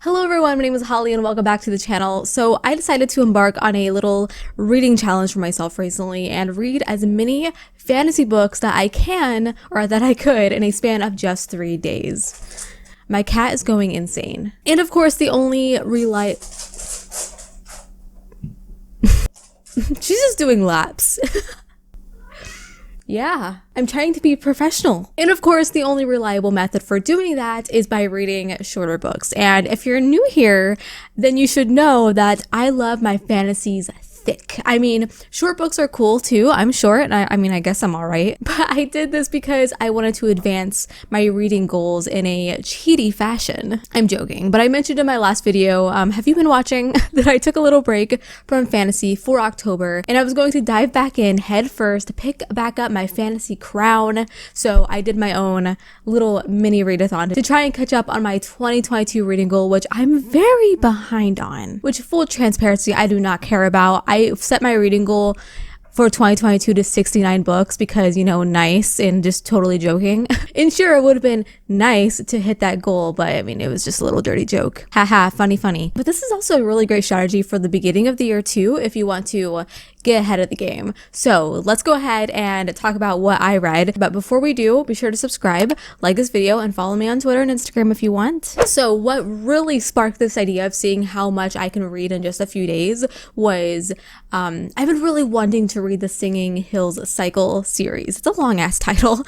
Hello everyone, my name is Holly and welcome back to the channel. So I decided to embark on a little reading challenge for myself recently and read as many fantasy books that I can, or that I could, in a span of just 3 days. My cat is going insane. And of course the only she's just doing laps. Yeah, I'm trying to be professional. And of course, the only reliable method for doing that is by reading shorter books. And if you're new here, then you should know that I love my fantasies thick. I mean, short books are cool too. I'm short, and I guess I'm all right. But I did this because I wanted to advance my reading goals in a cheaty fashion. I'm joking, but I mentioned in my last video, have you been watching, that I took a little break from fantasy for October, and I was going to dive back in head first, pick back up my fantasy crown. So I did my own little mini readathon to try and catch up on my 2022 reading goal, which I'm very behind on, which full transparency, I do not care about. I set my reading goal for 2022 to 69 books because, you know, nice, and just totally joking. And sure, it would have been nice to hit that goal, but I mean, it was just a little dirty joke. Haha, funny. But this is also a really great strategy for the beginning of the year too, if you want to get ahead of the game. So let's go ahead and talk about what I read. But before we do, be sure to subscribe, like this video, and follow me on Twitter and Instagram if you want. So what really sparked this idea of seeing how much I can read in just a few days was I've been really wanting to read the Singing Hills Cycle series. It's a long ass title,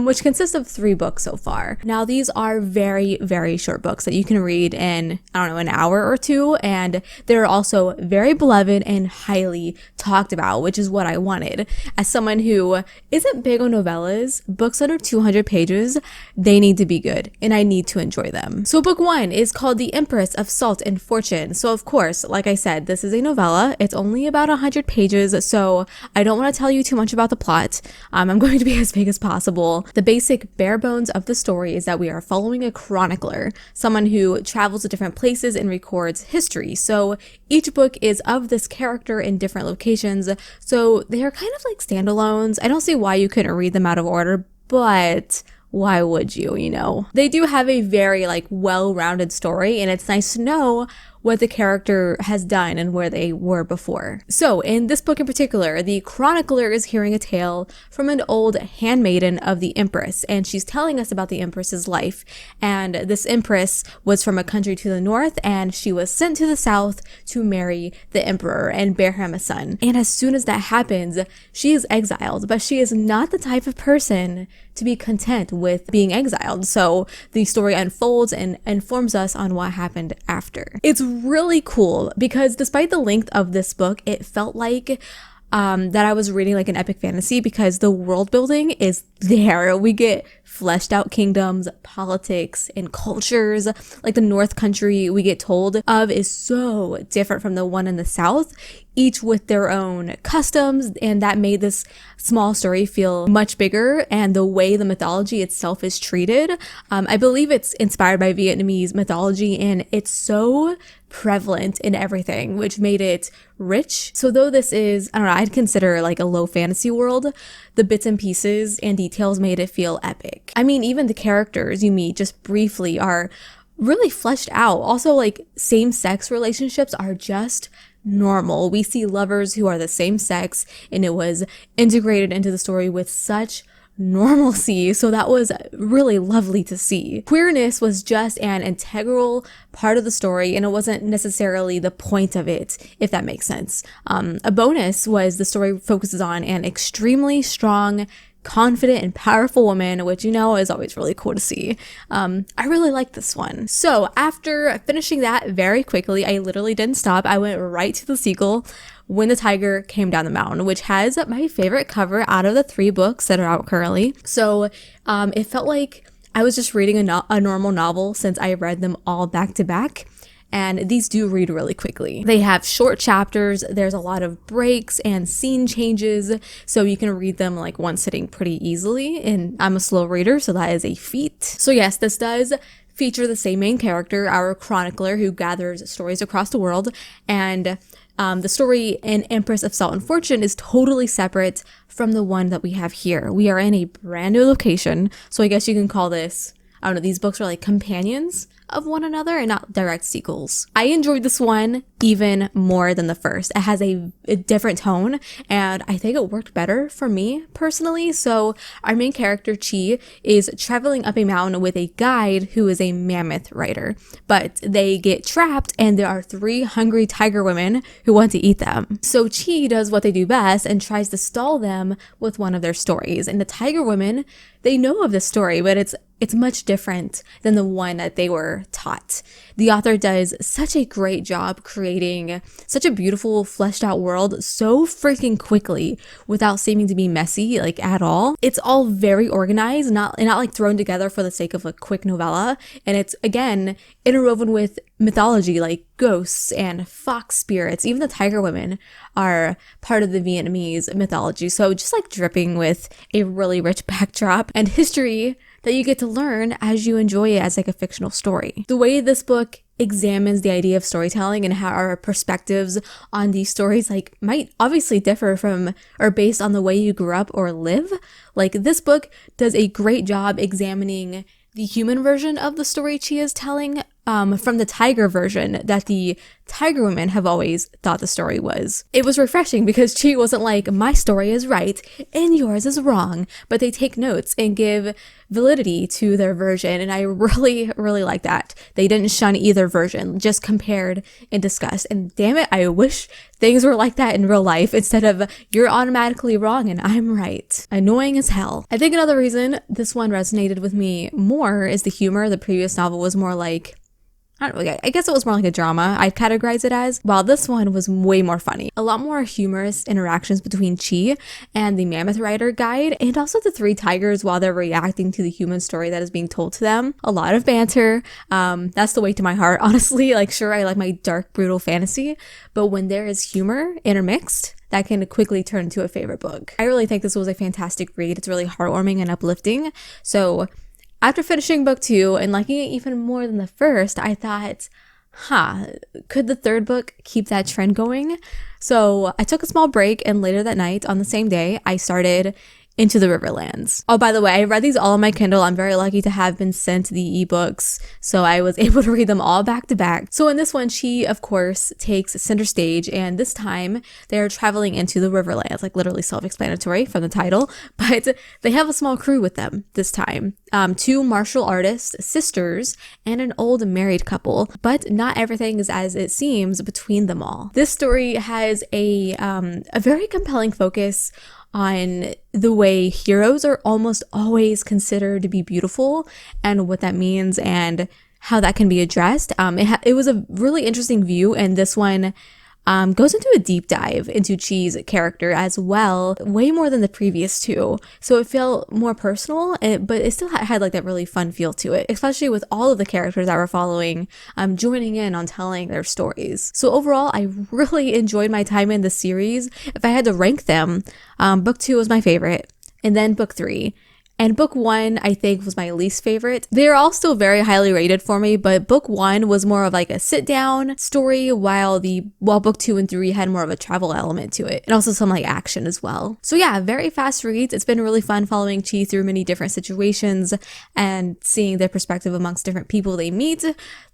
which consists of 3 books so far. Now these are very short books that you can read in, I don't know, an hour or 2, and they're also very beloved and highly talked about, which is what I wanted. As someone who isn't big on novellas, books under 200 pages, they need to be good, and I need to enjoy them. So book 1 is called The Empress of Salt and Fortune. So of course, like I said, this is a novella. It's only about 100 pages, so I don't want to tell you too much about the plot. I'm going to be as vague as possible. The basic bare bones of the story is that we are following a chronicler, someone who travels to different places and records history. So each book is of this character in different locations, so they are kind of like standalones. I don't see why you couldn't read them out of order, but why would you, you know? They do have a very well-rounded story, and it's nice to know what the character has done and where they were before. So in this book in particular, the chronicler is hearing a tale from an old handmaiden of the Empress, and she's telling us about the Empress's life. And this Empress was from a country to the north, and she was sent to the south to marry the Emperor and bear him a son. And as soon as that happens, she is exiled, but she is not the type of person to be content with being exiled. So the story unfolds and informs us on what happened after. It's really cool because despite the length of this book, it felt like that I was reading like an epic fantasy because the world building is there. We get fleshed out kingdoms, politics, and cultures. Like the North country we get told of is so different from the one in the South, each with their own customs, and that made this small story feel much bigger. And the way the mythology itself is treated, I believe it's inspired by Vietnamese mythology, and it's so prevalent in everything, which made it rich. So though this is, I don't know, I'd consider like a low fantasy world, the bits and pieces and details made it feel epic. I mean, even the characters you meet just briefly are really fleshed out. Also, like, same-sex relationships are just normal. We see lovers who are the same sex, and it was integrated into the story with such normalcy, so that was really lovely to see. Queerness was just an integral part of the story, and it wasn't necessarily the point of it, if that makes sense. A bonus was the story focuses on an extremely strong, confident, and powerful woman, which, you know, is always really cool to see. I really like this one. So after finishing that very quickly, I literally didn't stop. I went right to the sequel, When the Tiger Came Down the Mountain, which has my favorite cover out of the 3 books that are out currently. So it felt like I was just reading a normal novel since I read them all back to back. And these do read really quickly. They have short chapters, there's a lot of breaks and scene changes, so you can read them like one sitting pretty easily, and I'm a slow reader, so that is a feat. So yes, this does feature the same main character, our chronicler, who gathers stories across the world, and the story in Empress of Salt and Fortune is totally separate from the one that we have here. We are in a brand new location, so I guess you can call this, I don't know, these books are like companions of one another and not direct sequels. I enjoyed this one even more than the first. It has a different tone, and I think it worked better for me personally. So our main character, Chi, is traveling up a mountain with a guide who is a mammoth rider, but they get trapped and there are 3 hungry tiger women who want to eat them. So Chi does what they do best and tries to stall them with one of their stories. And the tiger women, they know of this story, but it's much different than the one that they were taught. The author does such a great job creating such a beautiful, fleshed out world so freaking quickly without seeming to be messy, like at all. It's all very organized, not like thrown together for the sake of a quick novella. And it's, again, interwoven with mythology like ghosts and fox spirits. Even the tiger women are part of the Vietnamese mythology. So just like dripping with a really rich backdrop and history that you get to learn as you enjoy it as like a fictional story. The way this book examines the idea of storytelling and how our perspectives on these stories like might obviously differ from or based on the way you grew up or live. Like, this book does a great job examining the human version of the story Chi is telling from the tiger version that the tiger women have always thought the story was. It was refreshing because Chi wasn't like, my story is right and yours is wrong, but they take notes and give validity to their version, and I really, really like that. They didn't shun either version, just compared and discussed. And damn it, I wish things were like that in real life instead of you're automatically wrong and I'm right. Annoying as hell. I think another reason this one resonated with me more is the humor. The previous novel was more like, I don't know, I guess it was more like a drama, I'd categorize it as, while this one was way more funny. A lot more humorous interactions between Chi and the mammoth rider guide, and also the 3 tigers while they're reacting to the human story that is being told to them. A lot of banter. That's the way to my heart, honestly. Like, sure, I like my dark, brutal fantasy, but when there is humor intermixed, that can quickly turn into a favorite book. I really think this was a fantastic read. It's really heartwarming and uplifting. So after finishing book 2 and liking it even more than the first, I thought, could the 3rd book keep that trend going? So I took a small break, and later that night on the same day, I started Into the Riverlands. Oh, by the way, I read these all on my Kindle. I'm very lucky to have been sent the ebooks, so I was able to read them all back to back. So in this one, she, of course, takes center stage, and this time they're traveling into the Riverlands, like literally self-explanatory from the title, but they have a small crew with them this time. 2 martial artists, sisters, and an old married couple, but not everything is as it seems between them all. This story has a very compelling focus on the way heroes are almost always considered to be beautiful and what that means and how that can be addressed. It was a really interesting view, and this one goes into a deep dive into Chi's character as well, way more than the previous 2. So it felt more personal, but it still had like that really fun feel to it, especially with all of the characters that we're following joining in on telling their stories. So overall, I really enjoyed my time in the series. If I had to rank them, book 2 was my favorite, and then book 3. And book 1, I think, was my least favorite. They're all still very highly rated for me, but book 1 was more of like a sit-down story, while book 2 and 3 had more of a travel element to it, and also some like action as well. So yeah, very fast reads. It's been really fun following Chi through many different situations and seeing their perspective amongst different people they meet.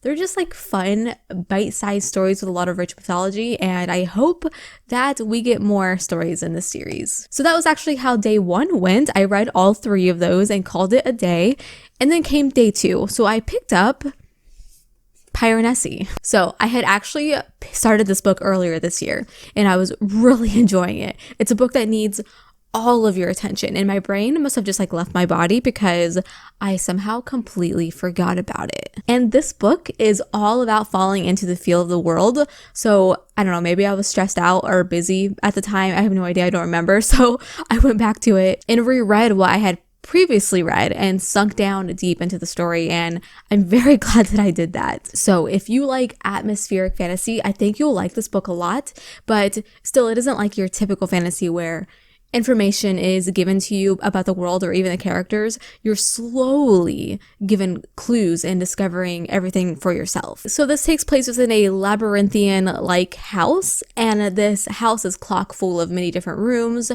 They're just like fun, bite-sized stories with a lot of rich mythology, and I hope that we get more stories in this series. So that was actually how day 1 went. I read all 3 of those and called it a day, and then came day 2. So I picked up Piranesi. So I had actually started this book earlier this year, and I was really enjoying it. It's a book that needs all of your attention, and my brain must have just like left my body because I somehow completely forgot about it. And this book is all about falling into the feel of the world. So I don't know, maybe I was stressed out or busy at the time. I have no idea. I don't remember. So I went back to it and reread what I had previously read and sunk down deep into the story, and I'm very glad that I did that. So if you like atmospheric fantasy, I think you'll like this book a lot, but still, it isn't like your typical fantasy where information is given to you about the world or even the characters, you're slowly given clues and discovering everything for yourself. So this takes place within a labyrinthian-like house, and this house is chock full of many different rooms,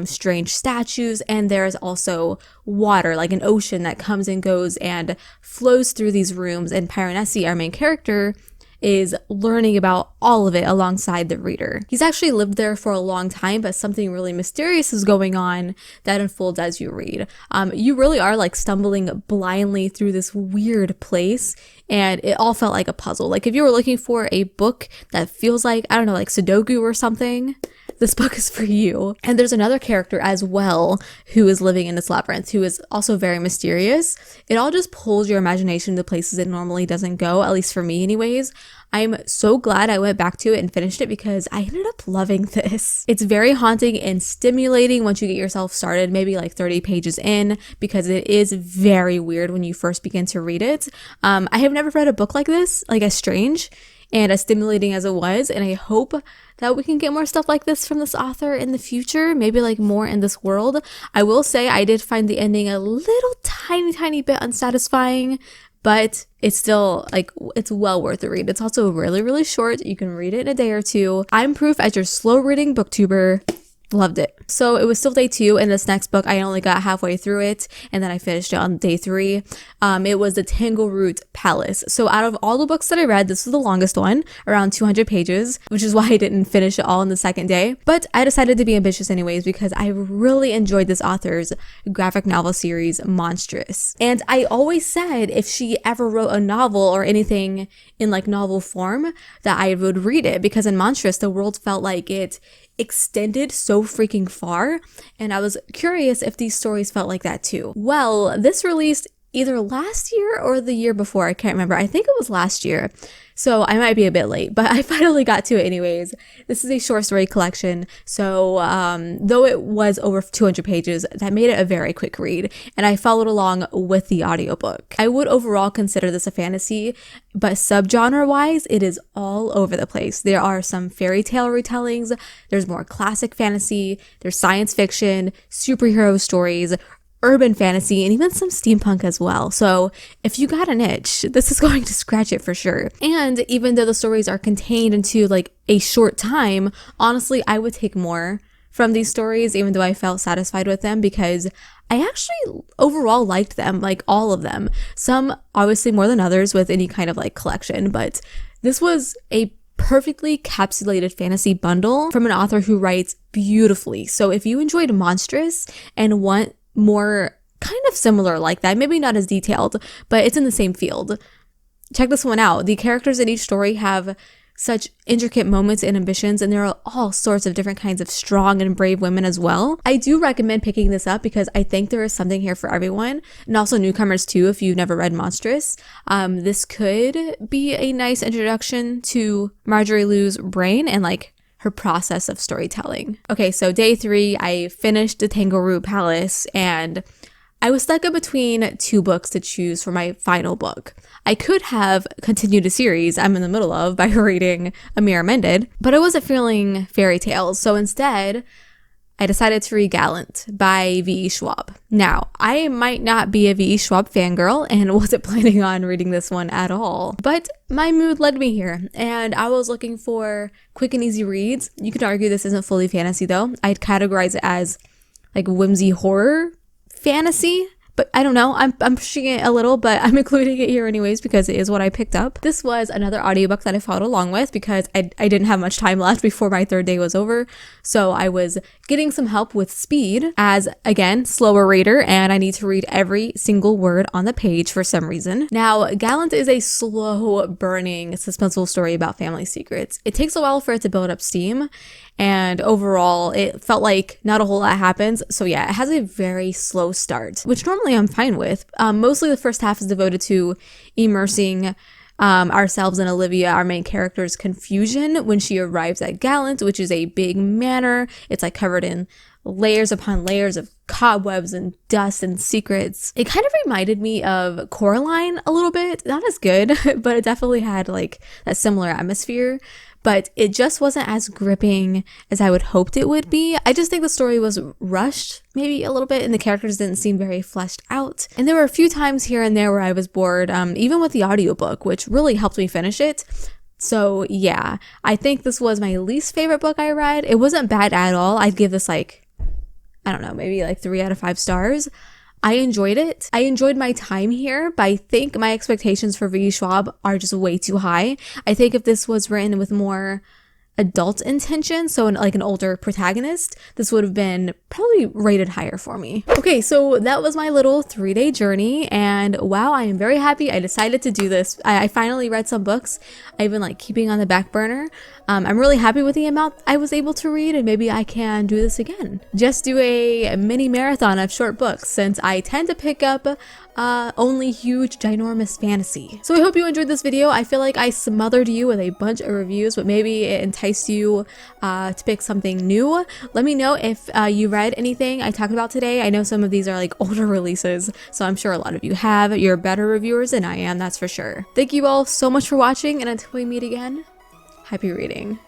strange statues, and there is also water, like an ocean that comes and goes and flows through these rooms, and Piranesi, our main character, is learning about all of it alongside the reader. He's actually lived there for a long time, but something really mysterious is going on that unfolds as you read. You really are like stumbling blindly through this weird place, and it all felt like a puzzle. Like if you were looking for a book that feels like, I don't know, like Sudoku or something, this book is for you. And there's another character as well who is living in this labyrinth, who is also very mysterious. It all just pulls your imagination to places it normally doesn't go, at least for me anyways. I'm so glad I went back to it and finished it because I ended up loving this. It's very haunting and stimulating once you get yourself started, maybe like 30 pages in, because it is very weird when you first begin to read it. I have never read a book like this, like as strange and as stimulating as it was, and I hope that we can get more stuff like this from this author in the future, maybe like more in this world. I will say I did find the ending a little tiny bit unsatisfying, but it's still like, it's well worth the read. It's also really short. You can read it in a day or two. I'm proof as your slow reading booktuber. Loved it. So it was still day 2, and this next book I only got halfway through it, and then I finished it on day 3. It was the Tangleroot Palace. So out of all the books that I read, this was the longest one, around 200 pages, which is why I didn't finish it all in the second day. But I decided to be ambitious anyways because I really enjoyed this author's graphic novel series, Monstrous. And I always said if she ever wrote a novel or anything in like novel form that I would read it, because in Monstrous the world felt like it extended so freaking far, and I was curious if these stories felt like that too. Well, this released either last year or the year before, I can't remember. I think it was last year, so I might be a bit late, but I finally got to it anyways. This is a short story collection, so though it was over 200 pages, that made it a very quick read, and I followed along with the audiobook. I would overall consider this a fantasy, but subgenre-wise, it is all over the place. There are some fairy tale retellings, there's more classic fantasy, there's science fiction, superhero stories, urban fantasy, and even some steampunk as well. So if you got an itch, this is going to scratch it for sure. And even though the stories are contained into like a short time, honestly, I would take more from these stories, even though I felt satisfied with them, because I actually overall liked them, like all of them. Some obviously more than others with any kind of like collection, but this was a perfectly capsulated fantasy bundle from an author who writes beautifully. So if you enjoyed Monstrous and want more kind of similar like that, maybe not as detailed, but it's in the same field, check this one out. The characters in each story have such intricate moments and ambitions, and there are all sorts of different kinds of strong and brave women as well. I do recommend picking this up because I think there is something here for everyone, and also newcomers too if you've never read Monstrous. This could be a nice introduction to Marjorie Liu's brain and like her process of storytelling. Okay, so day 3, I finished the Tangleroot Palace, and I was stuck in between 2 books to choose for my final book. I could have continued a series I'm in the middle of by reading A Mirror Mended, but I wasn't feeling fairy tales, so instead, I decided to read Gallant by V.E. Schwab. Now, I might not be a V.E. Schwab fangirl and wasn't planning on reading this one at all, but my mood led me here, and I was looking for quick and easy reads. You could argue this isn't fully fantasy though. I'd categorize it as like whimsy horror fantasy, but I don't know. I'm pushing it a little, but I'm including it here anyways because it is what I picked up. This was another audiobook that I followed along with because I didn't have much time left before my 3rd day was over. So I was getting some help with speed as, again, slower reader, and I need to read every single word on the page for some reason. Now, Gallant is a slow burning, suspenseful story about family secrets. It takes a while for it to build up steam, and overall, it felt like not a whole lot happens. So yeah, it has a very slow start, which normally I'm fine with. Mostly the first half is devoted to immersing ourselves in Olivia, our main character's confusion when she arrives at Gallant, which is a big manor. It's like covered in layers upon layers of cobwebs and dust and secrets. It kind of reminded me of Coraline a little bit. Not as good, but it definitely had like that similar atmosphere. But it just wasn't as gripping as I would hoped it would be. I just think the story was rushed maybe a little bit, and the characters didn't seem very fleshed out. And there were a few times here and there where I was bored, even with the audiobook, which really helped me finish it. So yeah, I think this was my least favorite book I read. It wasn't bad at all. I'd give this like, I don't know, maybe like 3 out of 5 stars. I enjoyed it. I enjoyed my time here, but I think my expectations for V. Schwab are just way too high. I think if this was written with more adult intention, so like an older protagonist, this would have been probably rated higher for me. Okay, so that was my little 3-day journey, and wow, I am very happy I decided to do this. I finally read some books I've been like keeping on the back burner. I'm really happy with the amount I was able to read, and maybe I can do this again. Just do a mini marathon of short books, since I tend to pick up only huge, ginormous fantasy. So I hope you enjoyed this video. I feel like I smothered you with a bunch of reviews, but maybe it enticed you to pick something new. Let me know if you read anything I talked about today. I know some of these are like older releases, so I'm sure a lot of you have. You're better reviewers than I am, that's for sure. Thank you all so much for watching, and until we meet again, happy reading.